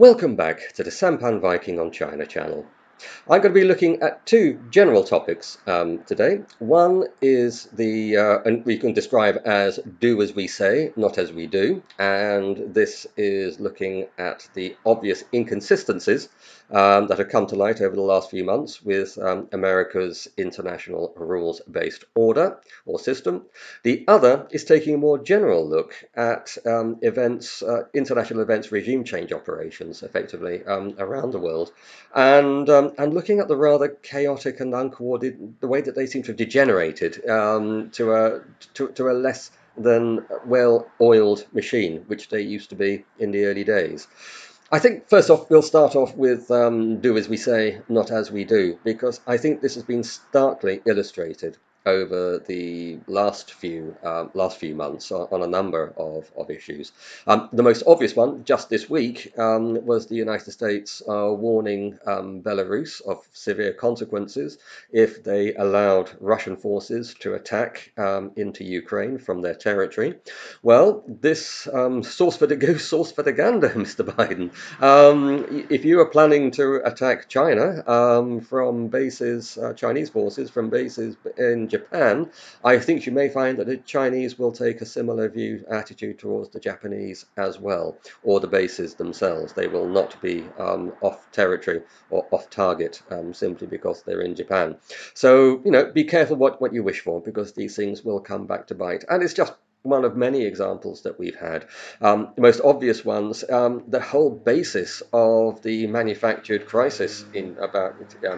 Welcome back to the SampanViking on China channel. I'm going to be looking at two general topics today. One is and we can describe as do as we say, not as we do. And this is looking at the obvious inconsistencies that have come to light over the last few months with America's international rules-based order or system. The other is taking a more general look at international events, regime change operations, effectively around the world, and looking at the rather chaotic and uncoordinated, the way that they seem to have degenerated to a less than well-oiled machine, which they used to be in the early days. I think first off, we'll start off with do as we say, not as we do, because I think this has been starkly illustrated over the last few months on a number of issues. The most obvious one just this week was the United States warning Belarus of severe consequences if they allowed Russian forces to attack into Ukraine from their territory. Well, this sauce for the goose, sauce for the gander, Mr. Biden. If you are planning to attack China from bases, Chinese forces from bases in Japan, I think you may find that the Chinese will take a similar attitude towards the Japanese as well, or the bases themselves. They will not be off territory or off target simply because they're in Japan. So, be careful what you wish for, because these things will come back to bite. And it's just one of many examples that we've had. The most obvious ones, the whole basis of the manufactured crisis about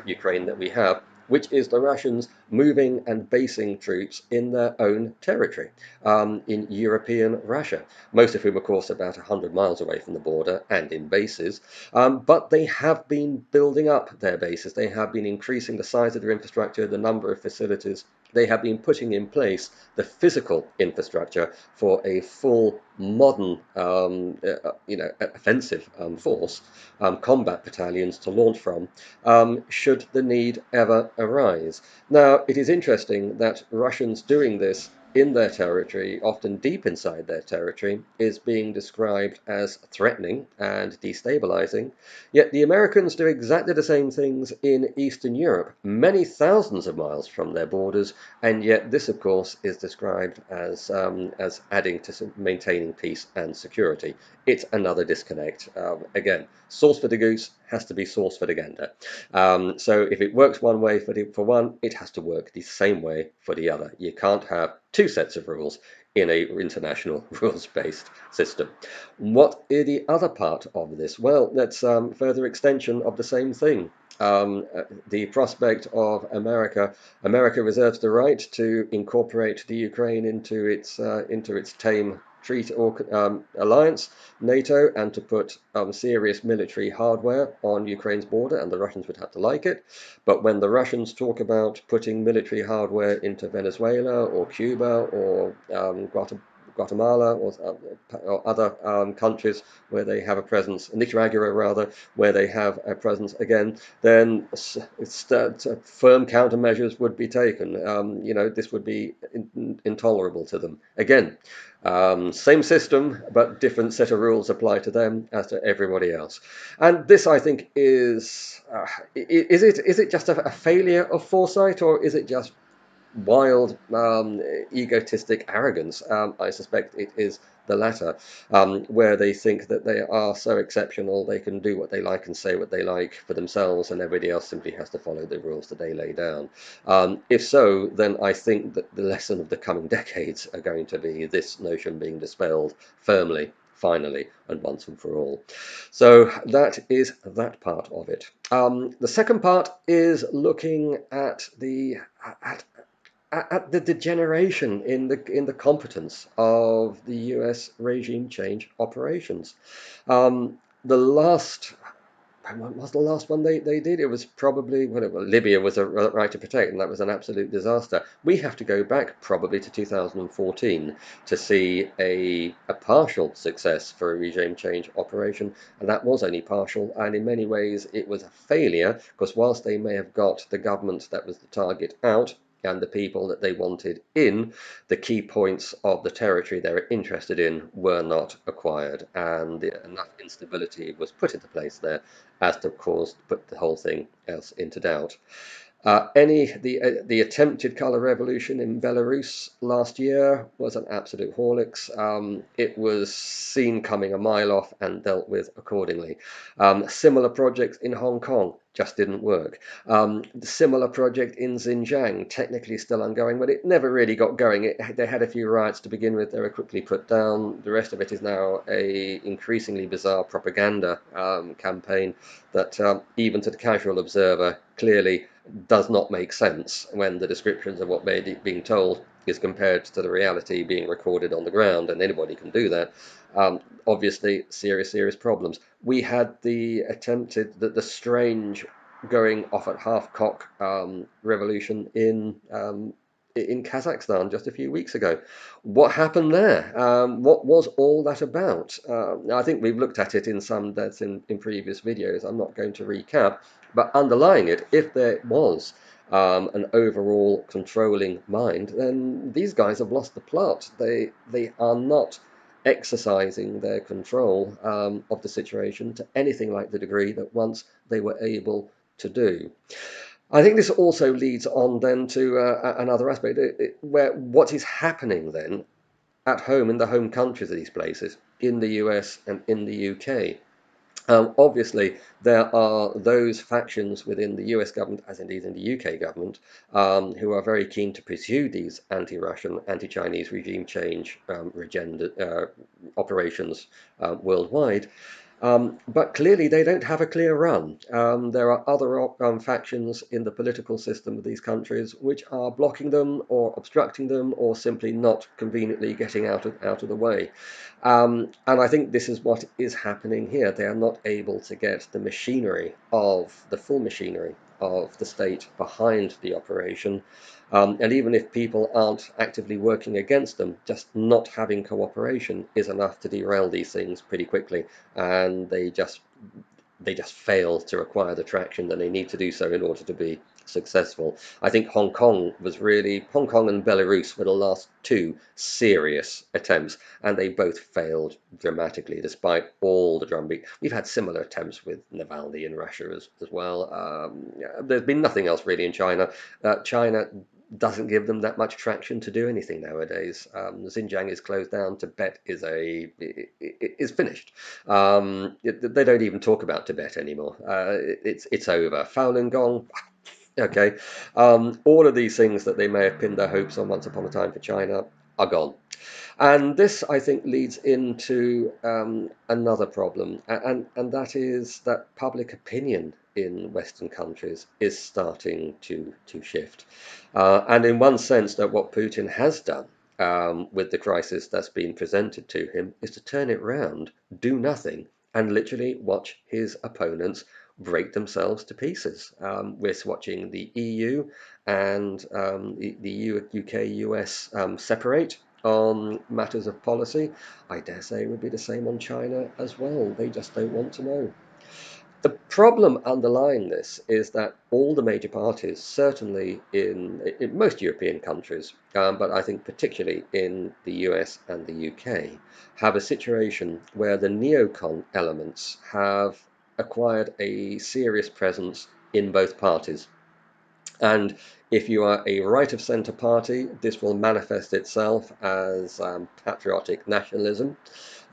Ukraine that we have, which is the Russians moving and basing troops in their own territory, in European Russia, most of whom, of course, are about 100 miles away from the border and in bases. But they have been building up their bases. They have been increasing the size of their infrastructure, the number of facilities. They have been putting in place the physical infrastructure for a full modern, offensive force, combat battalions to launch from, should the need ever arise. Now, it is interesting that Russians doing this in their territory, often deep inside their territory, is being described as threatening and destabilizing. Yet the Americans do exactly the same things in Eastern Europe, many thousands of miles from their borders, and yet this, of course, is described as adding to maintaining peace and security. It's another disconnect. Again, sauce for the goose has to be sauce for the gander. So if it works one way for one, it has to work the same way for the other. You can't have two sets of rules in a international rules-based system. What is the other part of this? Well, that's further extension of the same thing. The prospect of America reserves the right to incorporate the Ukraine into its tame treaty or alliance, NATO, and to put serious military hardware on Ukraine's border, and the Russians would have to like it. But when the Russians talk about putting military hardware into Venezuela or Cuba or Guatemala or other countries where they have a presence, Nicaragua rather, where they have a presence again, then firm countermeasures would be taken. This would be intolerable to them. Again, same system, but different set of rules apply to them as to everybody else. And this, I think, is it just a failure of foresight, or is it just wild, egotistic arrogance? I suspect it is the latter, where they think that they are so exceptional, they can do what they like and say what they like for themselves, and everybody else simply has to follow the rules that they lay down. If so, then I think that the lesson of the coming decades are going to be this notion being dispelled firmly, finally, and once and for all. So that is that part of it. The second part is looking at the degeneration in the competence of the U.S. regime change operations. The last What was the last one they did? It was probably Libya was a right to protect, and that was an absolute disaster. We have to go back probably to 2014 to see a partial success for a regime change operation, and that was only partial, and in many ways it was a failure, because whilst they may have got the government that was the target out, and the people that they wanted in the key points of the territory they were interested in were not acquired, and enough instability was put into place there as to cause put the whole thing else into doubt. The attempted color revolution in Belarus last year was an absolute horlicks. It was seen coming a mile off and dealt with accordingly. Similar projects in Hong Kong just didn't work. Similar project in Xinjiang, technically still ongoing, but it never really got going. They had a few riots to begin with. They were quickly put down. The rest of it is now a increasingly bizarre propaganda campaign that even to the casual observer clearly does not make sense when the descriptions of what they're being told is compared to the reality being recorded on the ground, and anybody can do that. Obviously, serious problems. We had the strange going off at half cock revolution in Kazakhstan just a few weeks ago. What happened there? What was all that about? I think we've looked at it in some depth in previous videos. I'm not going to recap, but underlying it, if there was an overall controlling mind, then these guys have lost the plot. They are not exercising their control of the situation to anything like the degree that once they were able to do. I think this also leads on then to another aspect, where what is happening then at home in the home countries of these places, in the US and in the UK. Obviously, there are those factions within the US government, as indeed in the UK government, who are very keen to pursue these anti-Russian, anti-Chinese regime change operations worldwide. But clearly, they don't have a clear run. There are other factions in the political system of these countries which are blocking them or obstructing them or simply not conveniently getting out of the way. And I think this is what is happening here. They are not able to get the full machinery of the state behind the operation. And even if people aren't actively working against them, just not having cooperation is enough to derail these things pretty quickly. And they just fail to acquire the traction that they need to do so in order to be successful. I think Hong Kong and Belarus were the last two serious attempts, and they both failed dramatically despite all the drumbeat. We've had similar attempts with Navalny in Russia as well. There's been nothing else really in China. China doesn't give them that much traction to do anything nowadays. Xinjiang is closed down. Tibet is finished. They don't even talk about Tibet anymore. It's over. Falun Gong. Okay. All of these things that they may have pinned their hopes on once upon a time for China are gone. And this, I think, leads into another problem, and that is that public opinion in Western countries is starting to shift. And in one sense, that what Putin has done with the crisis that's been presented to him is to turn it round, do nothing, and literally watch his opponents break themselves to pieces. We're watching the EU and the UK, US separate on matters of policy. I dare say it would be the same on China as well. They just don't want to know. The problem underlying this is that all the major parties, certainly in most European countries, but I think particularly in the US and the UK, have a situation where the neocon elements have acquired a serious presence in both parties. And if you are a right of centre party, this will manifest itself as patriotic nationalism,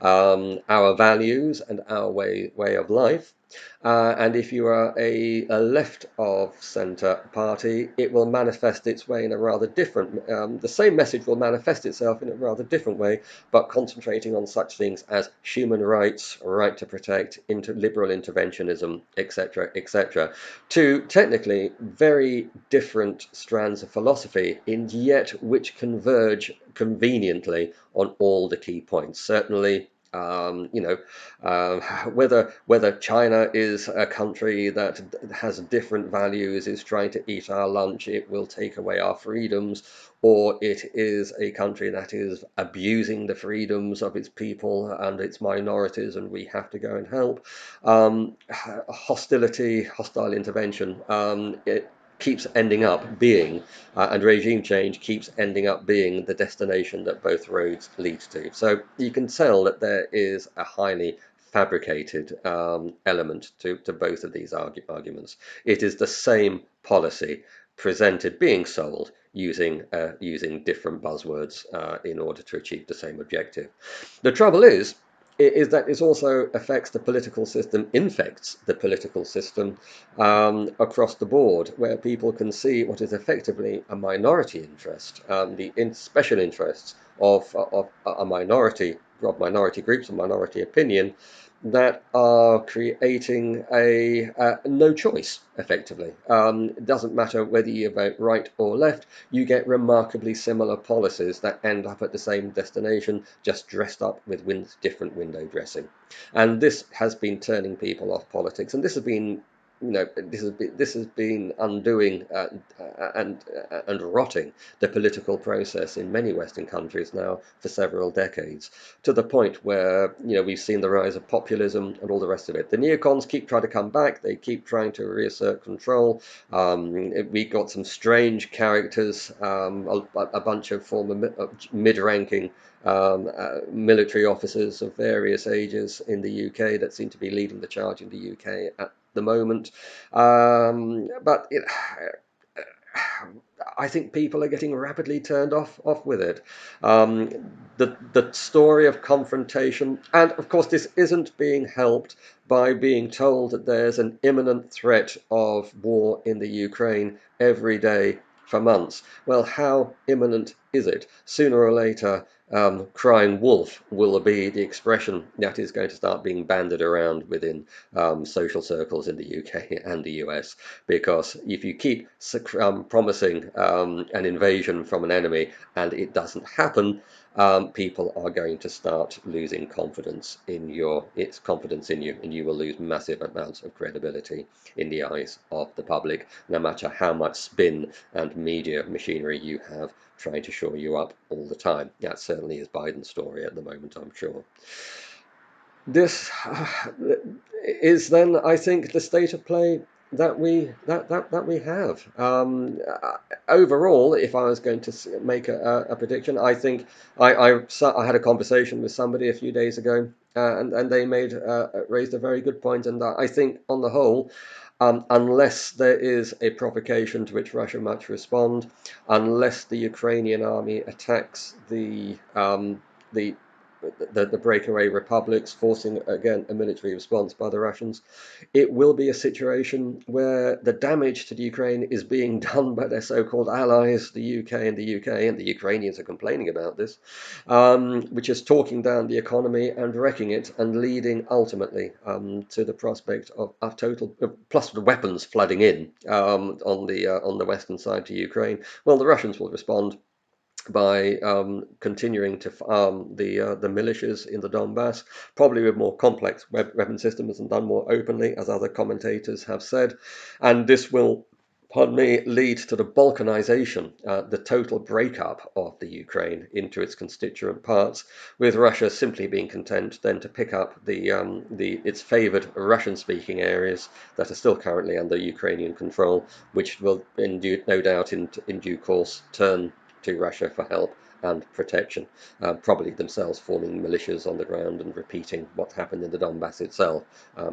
our values, and our way of life. And if you are a left of centre party, it will manifest its way in a rather different, the same message will manifest itself in a rather different way, but concentrating on such things as human rights, right to protect, liberal interventionism, etc., etc., to technically very different strands of philosophy, and yet which converge conveniently on all the key points. Certainly, whether China is a country that has different values, is trying to eat our lunch, it will take away our freedoms, or it is a country that is abusing the freedoms of its people and its minorities, and we have to go and help. Hostile intervention. keeps ending up being, and regime change keeps ending up being the destination that both roads lead to. So you can tell that there is a highly fabricated element to both of these arguments. It is the same policy presented, being sold using different buzzwords in order to achieve the same objective. The trouble is that it also affects the political system, infects the political system across the board, where people can see what is effectively a minority interest, the special interests of a minority, of minority groups and minority opinion, that are creating a no choice, effectively. It doesn't matter whether you vote right or left, you get remarkably similar policies that end up at the same destination, just dressed up with different window dressing. And this has been turning people off politics, and this has been this has been undoing and rotting the political process in many Western countries now for several decades, to the point where we've seen the rise of populism and all the rest of it. The neocons keep trying to come back. They keep trying to reassert control. We got some strange characters, a bunch of former mid-ranking military officers of various ages in the UK that seem to be leading the charge in the UK at the moment. But I think people are getting rapidly turned off with it. The story of confrontation, and of course this isn't being helped by being told that there's an imminent threat of war in the Ukraine every day for months. Well, how imminent is it? Sooner or later, crying wolf will be the expression that is going to start being banded around within social circles in the UK and the US, because if you keep promising an invasion from an enemy and it doesn't happen, people are going to start losing confidence in you, and you will lose massive amounts of credibility in the eyes of the public, no matter how much spin and media machinery you have trying to shore you up all the time. That certainly is Biden's story at the moment, I'm sure. This is then, I think, the state of play that we have. Overall, if I was going to make a prediction, I think I had a conversation with somebody a few days ago, and they raised a very good point, and I think on the whole, unless there is a provocation to which Russia must respond, unless the Ukrainian army attacks the breakaway republics, forcing again a military response by the Russians, it will be a situation where the damage to the Ukraine is being done by their so-called allies, the UK, and the Ukrainians are complaining about this, which is talking down the economy and wrecking it, and leading ultimately to the prospect of a total, plus the weapons flooding in on the western side to Ukraine. Well, the Russians will respond by continuing to farm the militias in the Donbass, probably with more complex weapon systems and done more openly, as other commentators have said. And this will, pardon me, lead to the balkanization, the total breakup of the Ukraine into its constituent parts, with Russia simply being content then to pick up its favored Russian-speaking areas that are still currently under Ukrainian control, which will, no doubt, in due course turn to Russia for help and protection, probably themselves forming militias on the ground and repeating what happened in the Donbass itself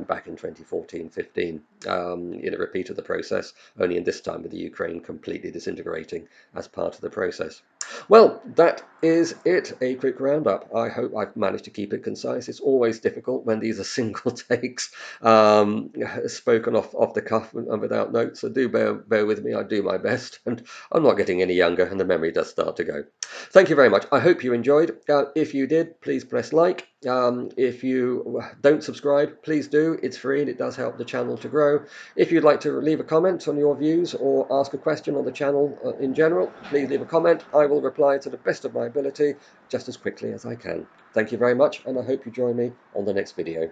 back in 2014-15, in a repeat of the process, only in this time with the Ukraine completely disintegrating as part of the process. Well, that is it, a quick roundup. I hope I've managed to keep it concise. It's always difficult when these are single takes, spoken off the cuff and without notes, so do bear with me. I do my best, and I'm not getting any younger, and the memory does start to go. Thank you very much. I hope you enjoyed. If you did, please press like. If you don't subscribe, please do. It's free and it does help the channel to grow. If you'd like to leave a comment on your views or ask a question on the channel in general, please leave a comment. I will reply to the best of my ability just as quickly as I can. Thank you very much, and I hope you join me on the next video.